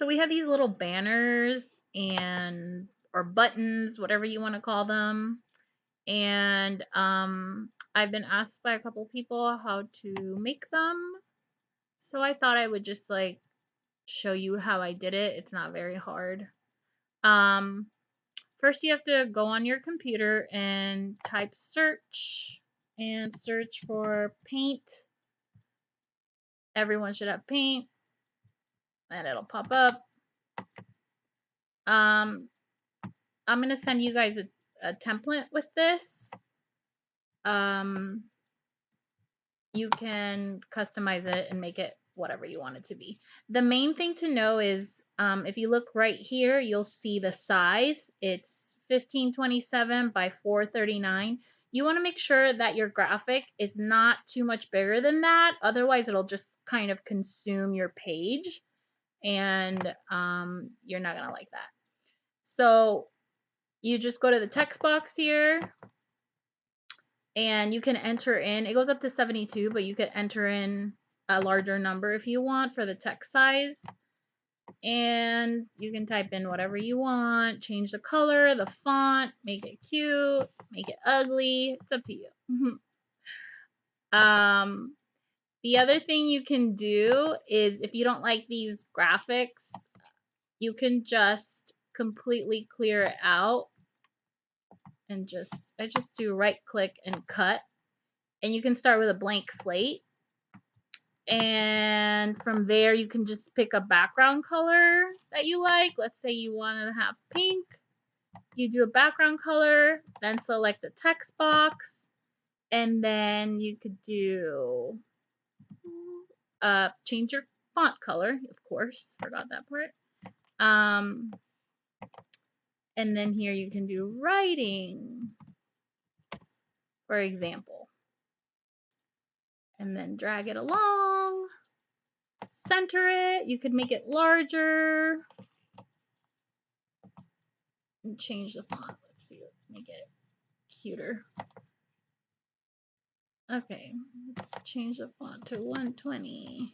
So we have these little banners and or buttons, whatever you want to call them. And I've been asked by a couple people how to make them. So I thought I would just like show you how I did it. It's not very hard. Um, First you have to go on your computer and type search and search for paint. Everyone should have paint and it'll pop up. I'm going to send you guys a template with this. You can customize it and make it whatever you want it to be. The main thing to know is if you look right here, you'll see the size. It's 1527 by 439. You want to make sure that your graphic is not too much bigger than that. Otherwise, it'll just kind of consume your page and you're not going to like that. So you just go to the text box here and you can enter in, it goes up to 72, but you could enter in a larger number if you want for the text size. And you can type in whatever you want, change the color, the font, make it cute, make it ugly. It's up to you. The other thing you can do is if you don't like these graphics, you can just completely clear it out and I just do right click and cut. And you can start with a blank slate. And from there, you can just pick a background color that you like. Let's say you want to have pink. You do a background color, then select a text box, and then you could do change your font color, of course. Forgot that part. And then here you can do writing, for example. And then drag it along. Center it. You could make it larger and change the font. Let's see. Let's make it cuter. Okay, let's change the font to 120.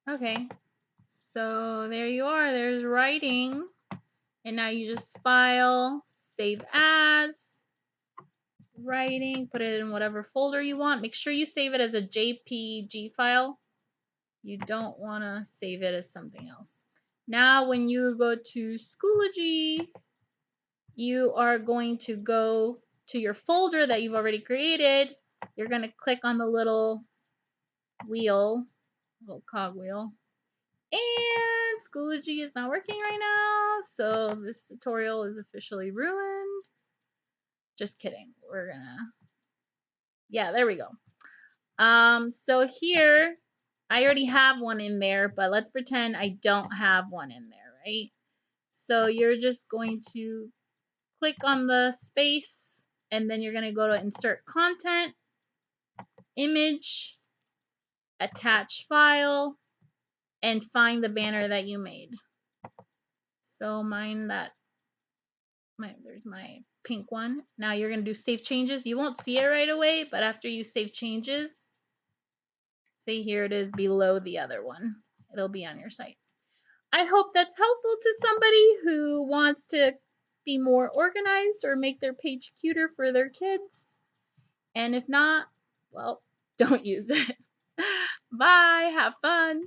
Okay, so there you are. There's writing. And now you just file, save as, writing, put it in whatever folder you want. Make sure you save it as a JPG file. You don't want to save it as something else. Now when you go to Schoology, you are going to go to your folder that you've already created. You're going to click on the little wheel, little cog wheel. And Schoology is not working right now, so this tutorial is officially ruined. Just kidding. We're gonna, yeah, there we go. So here, I already have one in there, but let's pretend I don't have one in there, right? So you're just going to click on the space, and then you're gonna go to insert content, image, attach file, and find the banner that you made. So there's my pink one. Now you're going to do save changes. You won't see it right away, but after you save changes, see here it is below the other one. It'll be on your site. I hope that's helpful to somebody who wants to be more organized or make their page cuter for their kids. And if not, well, don't use it. Bye. Have fun.